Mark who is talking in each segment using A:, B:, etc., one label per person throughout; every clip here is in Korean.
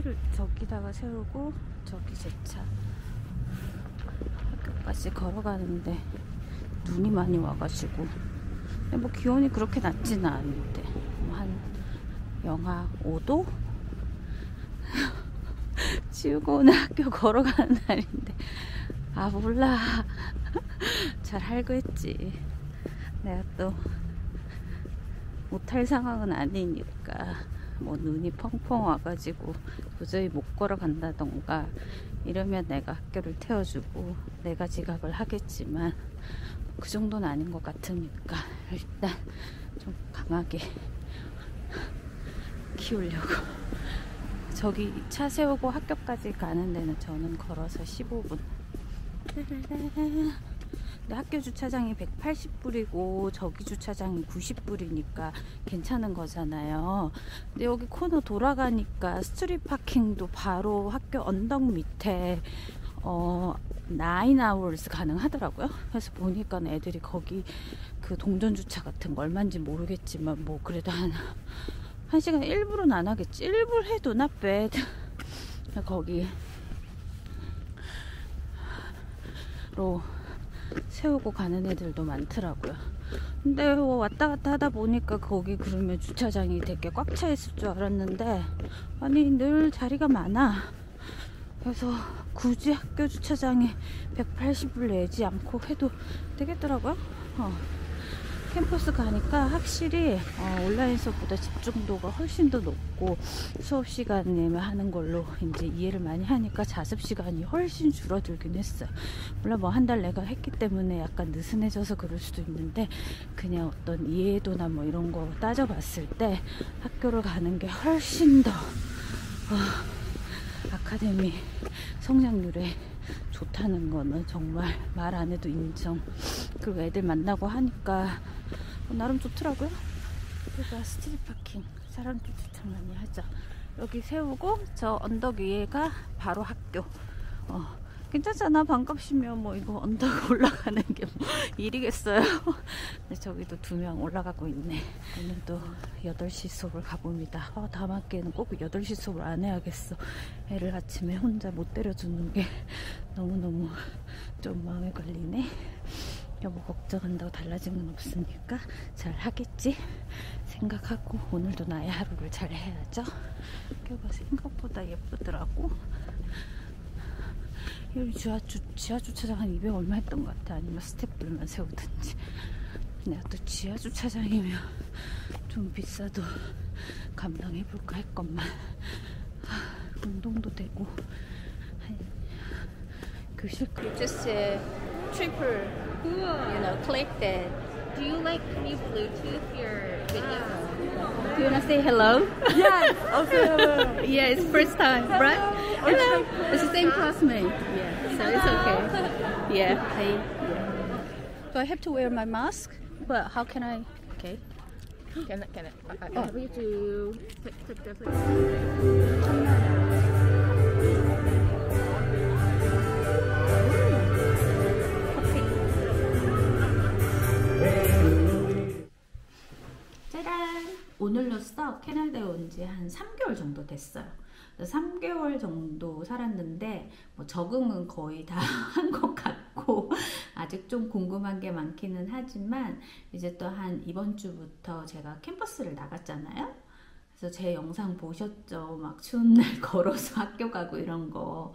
A: 차를 저기다가 세우고 저기 제 차. 학교까지 걸어가는데 눈이 많이 와가지고, 근데 뭐 기온이 그렇게 낮지는 않은데 한 영하 5도? 치우고 오늘 학교 걸어가는 날인데, 아 몰라. 잘 알고 했지. 내가 또 못할 상황은 아니니까, 뭐 눈이 펑펑 와가지고 도저히 못 걸어간다던가 이러면 내가 학교를 태워주고 내가 지각을 하겠지만, 그 정도는 아닌 것 같으니까 일단 좀 강하게 키우려고. 저기 차 세우고 학교까지 가는 데는 저는 걸어서 15분. 근데 학교 주차장이 180불이고 저기 주차장이 90불이니까 괜찮은 거잖아요. 근데 여기 코너 돌아가니까 스트릿 파킹도 바로 학교 언덕 밑에 9 hours 가능하더라고요. 그래서 보니까 애들이 거기 그 동전 주차 같은 거 얼마인지 모르겠지만 뭐 그래도 한 시간 1불은 안 하겠지. 1불 해도 not bad. 거기로 세우고 가는 애들도 많더라고요. 근데 왔다 갔다 하다 보니까 거기 그러면 주차장이 되게 꽉 차 있을 줄 알았는데, 아니 늘 자리가 많아. 그래서 굳이 학교 주차장에 180불 내지 않고 해도 되겠더라고요. 캠퍼스 가니까 확실히 온라인 수업보다 집중도가 훨씬 더 높고, 수업 시간에 하는 걸로 이제 이해를 많이 하니까 자습 시간이 훨씬 줄어들긴 했어요. 물론 뭐 한 달 내가 했기 때문에 약간 느슨해져서 그럴 수도 있는데, 그냥 어떤 이해도나 뭐 이런 거 따져봤을 때 학교를 가는 게 훨씬 더 아카데미 성장률에 좋다는 거는 정말 말 안 해도 인정. 그리고 애들 만나고 하니까 나름 좋더라고요. 그러니까 스트릿 파킹 사람들 추천 많이 하죠. 여기 세우고 저 언덕 위에가 바로 학교. 괜찮잖아. 반값이면 뭐 이거 언덕 올라가는 게 뭐 일이겠어요. 근데 저기도 2명 올라가고 있네. 오늘도 8시 수업을 가봅니다. 다음 학기에는 꼭 8시 수업을 안 해야겠어. 애를 아침에 혼자 못 때려주는 게 너무너무 좀 마음에 걸리네. 여보 걱정한다고 달라진 건 없으니까 잘 하겠지 생각하고 오늘도 나의 하루를 잘 해야죠. 여기가 생각보다 예쁘더라고. 여기 지하 주차장 한 200 얼마 했던 것 같아. 아니면 스태프들만 세우든지. 내가 또 지하 주차장이면 좀 비싸도 감당해볼까 했건만, 운동도 되고. 교실 just triple, click that. Do you like, can you Bluetooth your video? Do you want to say hello?
B: Yes, also hello.
A: Yeah, it's first time, right? Hello. It's the same classmate. Yeah, so it's okay. Yeah. Hey. Yeah. Do I have to wear my mask? But how can I? Okay.
B: Can I have you to click the click?
A: 짜란! 오늘로써 캐나다에 온 지 한 3개월 정도 됐어요. 3개월 정도 살았는데 뭐 적응은 거의 다 한 것 같고, 아직 좀 궁금한 게 많기는 하지만, 이제 또 한 이번 주부터 제가 캠퍼스를 나갔잖아요. 그래서 제 영상 보셨죠? 막 추운 날 걸어서 학교 가고 이런 거.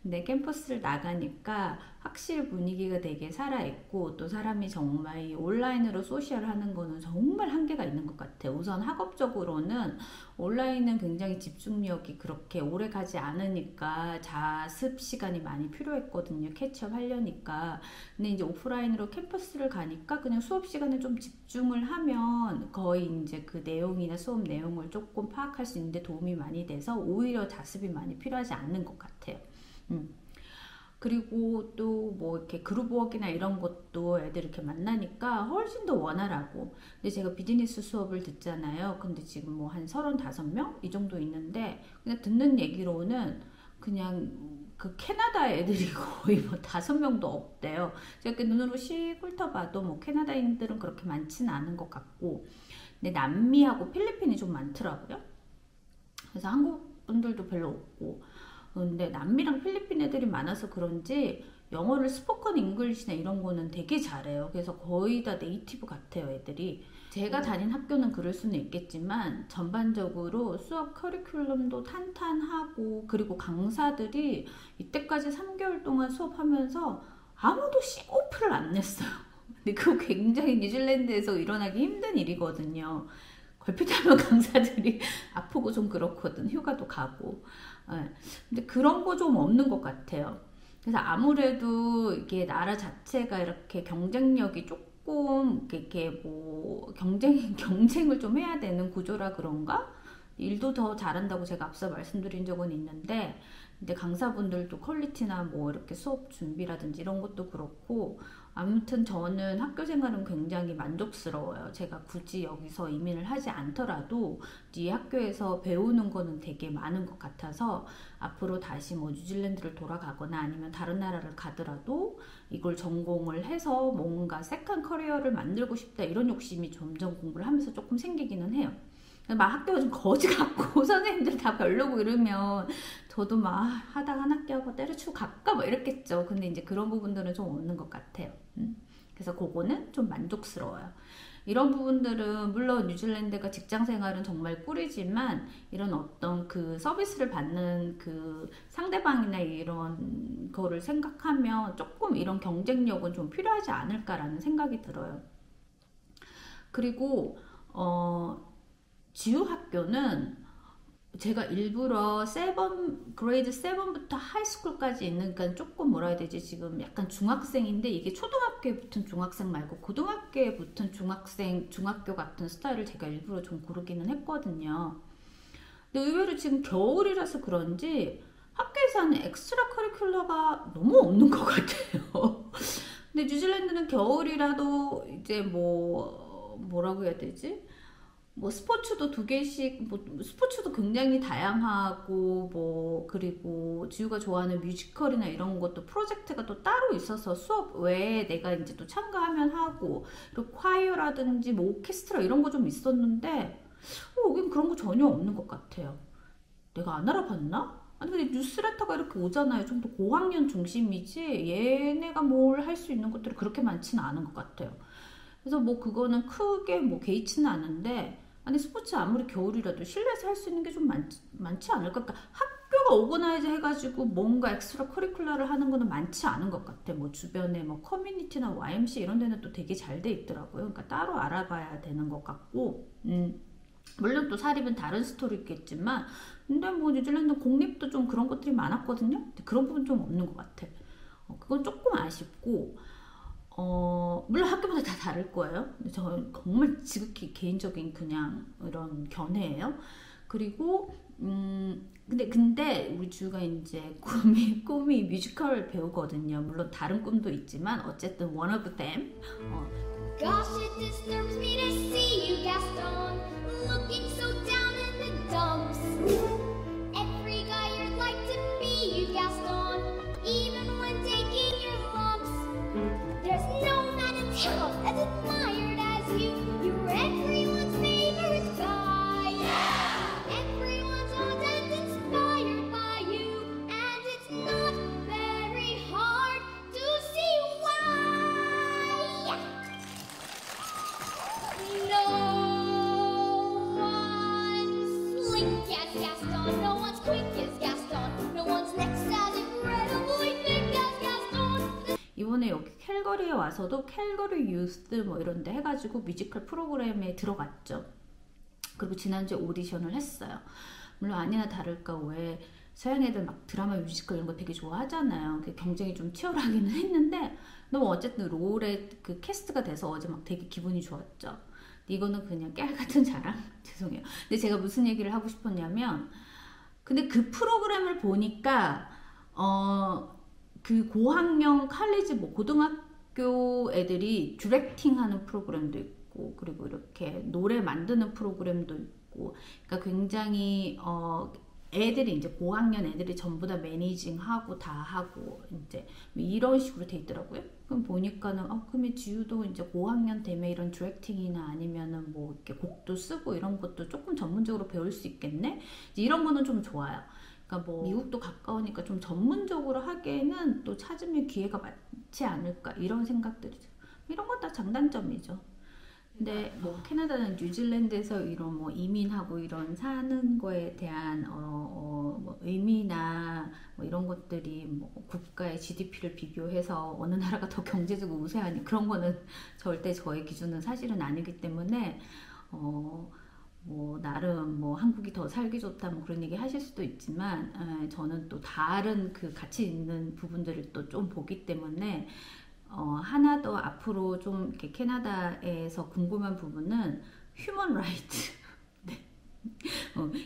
A: 근데 캠퍼스를 나가니까 확실히 분위기가 되게 살아있고, 또 사람이 정말 이 온라인으로 소셜하는 거는 정말 한계가 있는 것 같아요. 우선 학업적으로는 온라인은 굉장히 집중력이 그렇게 오래 가지 않으니까 자습 시간이 많이 필요했거든요. 캐치업 하려니까. 근데 이제 오프라인으로 캠퍼스를 가니까 그냥 수업 시간에 좀 집중을 하면 거의 이제 그 내용이나 수업 내용을 조금 파악할 수 있는데 도움이 많이 돼서 오히려 자습이 많이 필요하지 않는 것 같아요. 그리고 또 뭐 이렇게 그룹워크나 이런 것도 애들 이렇게 만나니까 훨씬 더 원활하고. 근데 제가 비즈니스 수업을 듣잖아요. 근데 지금 뭐 한 35명 이 정도 있는데, 그냥 듣는 얘기로는 그냥 그 캐나다 애들이 거의 뭐 5명도 없대요. 제가 이렇게 눈으로 씩 훑어봐도 뭐 캐나다인들은 그렇게 많지는 않은 것 같고, 근데 남미하고 필리핀이 좀 많더라고요. 그래서 한국 분들도 별로 없고. 근데 남미랑 필리핀 애들이 많아서 그런지 영어를 스포컨 잉글리시나 이런 거는 되게 잘해요. 그래서 거의 다 네이티브 같아요, 애들이. 제가 다닌 학교는 그럴 수는 있겠지만 전반적으로 수업 커리큘럼도 탄탄하고, 그리고 강사들이 이때까지 3개월 동안 수업하면서 아무도 싱오프를 안 냈어요. 근데 그거 굉장히 뉴질랜드에서 일어나기 힘든 일이거든요. 걸핏하면 강사들이 아프고 좀 그렇거든. 휴가도 가고. 예. 근데 그런 거 좀 없는 것 같아요. 그래서 아무래도 이게 나라 자체가 이렇게 경쟁력이 조금 이렇게 뭐 경쟁을 좀 해야 되는 구조라 그런가? 일도 더 잘한다고 제가 앞서 말씀드린 적은 있는데, 근데 강사분들도 퀄리티나 뭐 이렇게 수업 준비라든지 이런 것도 그렇고, 아무튼 저는 학교 생활은 굉장히 만족스러워요. 제가 굳이 여기서 이민을 하지 않더라도 이 학교에서 배우는 거는 되게 많은 것 같아서 앞으로 다시 뭐 뉴질랜드를 돌아가거나 아니면 다른 나라를 가더라도 이걸 전공을 해서 뭔가 세컨 커리어를 만들고 싶다, 이런 욕심이 점점 공부를 하면서 조금 생기기는 해요. 막 학교가 좀 거지 같고 선생님들 다 별로고 이러면 저도 막 하다가 한 학기 하고 때려치고 갈까 뭐 이랬겠죠. 근데 이제 그런 부분들은 좀 없는 것 같아요. 그래서 그거는 좀 만족스러워요. 이런 부분들은 물론 뉴질랜드가 직장 생활은 정말 꿀이지만 이런 어떤 그 서비스를 받는 그 상대방이나 이런 거를 생각하면 조금 이런 경쟁력은 좀 필요하지 않을까라는 생각이 들어요. 그리고 지우 학교는 제가 일부러 그레이드 7부터 하이스쿨까지 있는, 그러니까 조금 뭐라 해야 되지, 지금 약간 중학생인데 이게 초등학교에 붙은 중학생 말고 고등학교에 붙은 중학교 같은 스타일을 제가 일부러 좀 고르기는 했거든요. 근데 의외로 지금 겨울이라서 그런지 학교에서 하는 엑스트라 커리큘러가 너무 없는 것 같아요. 근데 뉴질랜드는 겨울이라도 이제 뭐라고 해야 되지? 뭐 스포츠도 2개씩, 뭐 스포츠도 굉장히 다양하고, 그리고 지우가 좋아하는 뮤지컬이나 이런 것도 프로젝트가 또 따로 있어서 수업 외에 내가 이제 또 참가하면 하고, 그리고 콰이어라든지 뭐 오케스트라 이런 거 좀 있었는데 여긴 그런 거 전혀 없는 것 같아요. 내가 안 알아봤나? 아니 근데 뉴스레터가 이렇게 오잖아요. 좀 더 고학년 중심이지 얘네가 뭘 할 수 있는 것들이 그렇게 많지는 않은 것 같아요. 그래서 뭐 그거는 크게 뭐 개의치는 않은데, 아니 스포츠 아무리 겨울이라도 실내에서 할 수 있는 게 좀 많지 않을까? 그러니까 학교가 오거나이즈 해가지고 뭔가 엑스트라 커리큘러를 하는 거는 많지 않은 것 같아. 뭐 주변에 뭐 커뮤니티나 YMCA 이런 데는 또 되게 잘 돼 있더라고요. 그러니까 따로 알아봐야 되는 것 같고, 물론 또 사립은 다른 스토리겠지만, 근데 뭐 뉴질랜드 공립도 좀 그런 것들이 많았거든요. 근데 그런 부분 좀 없는 것 같아. 그건 조금 아쉽고, 물론 학교마다 다 다를 거예요. 근데 저는 정말 지극히 개인적인 그냥 이런 견해예요. 그리고 근데 우리 주가 이제 꿈이 뮤지컬 배우거든요. 물론 다른 꿈도 있지만 어쨌든 one of them.
C: Gosh, it disturbs me to see you, Gaston, looking so down in the dumps. Every guy you'd like to be you, Gaston, even when taking your lumps. There's no man in town as admired as you. You're everyone's favorite guy. Everyone's owned and inspired by you, and it's not very hard to see why. No one's slick as Gaston, no one's quick as Gaston, no one's next as incredibly thick as Gaston.
A: 이번에 여기 캘거리에 와서도 캘거리 유스 뭐 이런 데 해가지고 뮤지컬 프로그램에 들어갔죠. 그리고 지난주에 오디션을 했어요. 물론 아니나 다를까 왜 서양 애들 막 드라마 뮤지컬 이런 거 되게 좋아하잖아요. 경쟁이 좀 치열하기는 했는데 너무 어쨌든 롤에 그 캐스트가 돼서 어제 막 되게 기분이 좋았죠. 이거는 그냥 깨알 같은 자랑? 죄송해요. 근데 제가 무슨 얘기를 하고 싶었냐면, 근데 그 프로그램을 보니까 그 고학년 칼리지 뭐 고등학교 애들이 디렉팅 하는 프로그램도 있고, 그리고 이렇게 노래 만드는 프로그램도 있고, 그러니까 굉장히 애들이 이제 고학년 애들이 전부 다 매니징하고 다 하고 이제 이런 식으로 돼 있더라고요. 그럼 보니까는 그러면 지우도 이제 고학년 되면 이런 디렉팅이나 아니면은 뭐 이렇게 곡도 쓰고 이런 것도 조금 전문적으로 배울 수 있겠네. 이제 이런 거는 좀 좋아요. 그러니까 뭐 미국도 가까우니까 좀 전문적으로 하기에는 또 찾으면 기회가 많지 않을까 이런 생각들이 들어요. 이런 건 다 장단점이죠. 근데 뭐 캐나다는 뉴질랜드에서 이런 뭐 이민하고 이런 사는 거에 대한 뭐 의미나 뭐 이런 것들이 뭐 국가의 GDP를 비교해서 어느 나라가 더 경제적으로 우세하니 그런 거는 절대 저의 기준은 사실은 아니기 때문에 뭐 나름 뭐 한국이 더 살기 좋다 뭐 그런 얘기 하실 수도 있지만 저는 또 다른 그 가치 있는 부분들을 또 좀 보기 때문에 하나 더 앞으로 좀 이렇게 캐나다에서 궁금한 부분은 휴먼 라이트. 네.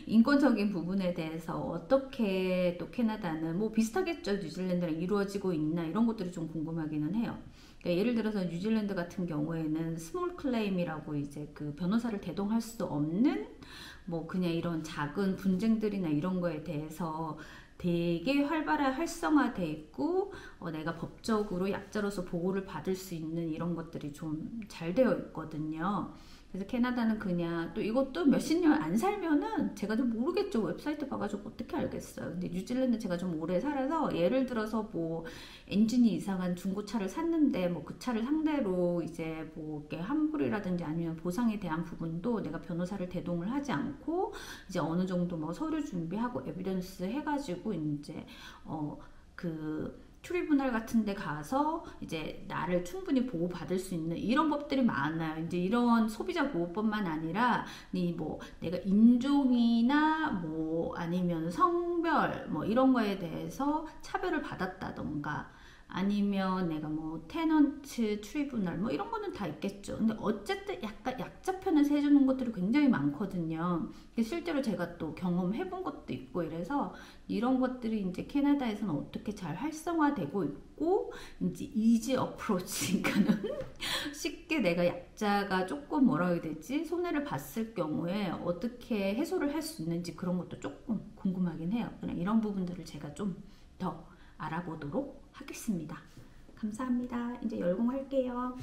A: 인권적인 부분에 대해서 어떻게 또 캐나다는 뭐 비슷하겠죠. 뉴질랜드랑 이루어지고 있나 이런 것들이 좀 궁금하기는 해요. 그러니까 예를 들어서 뉴질랜드 같은 경우에는 스몰 클레임이라고 이제 그 변호사를 대동할 수 없는 뭐 그냥 이런 작은 분쟁들이나 이런 거에 대해서 되게 활성화돼 있고 내가 법적으로 약자로서 보호를 받을 수 있는 이런 것들이 좀 잘 되어 있거든요. 그래서 캐나다는 그냥 또 이것도 몇십 년 안 살면은 제가 좀 모르겠죠. 웹사이트 봐가지고 어떻게 알겠어요. 근데 뉴질랜드 제가 좀 오래 살아서 예를 들어서 뭐 엔진이 이상한 중고차를 샀는데 뭐 그 차를 상대로 이제 뭐 이렇게 환불이라든지 아니면 보상에 대한 부분도 내가 변호사를 대동을 하지 않고 이제 어느 정도 뭐 서류 준비하고 에비던스 해가지고 이제 그 트리뷰널 같은 데 가서 이제 나를 충분히 보호받을 수 있는 이런 법들이 많아요. 이제 이런 소비자 보호법만 아니라 뭐 내가 인종이나 뭐 아니면 성별 뭐 이런 거에 대해서 차별을 받았다던가 아니면 내가 뭐 테넌트 트리뷰널 뭐 이런 거는 다 있겠죠. 근데 어쨌든 약간 약자 편에서 해주는 것들이 굉장히 많거든요. 실제로 제가 또 경험해 본 것도 있고 이래서 이런 것들이 이제 캐나다에서는 어떻게 잘 활성화되고 있고 이제 이지 어프로치 그러니까는 쉽게 내가 약자가 조금 뭐라 해야 되지 손해를 봤을 경우에 어떻게 해소를 할 수 있는지 그런 것도 조금 궁금하긴 해요. 그냥 이런 부분들을 제가 좀 더 알아보도록 하겠습니다. 감사합니다. 이제 열공할게요.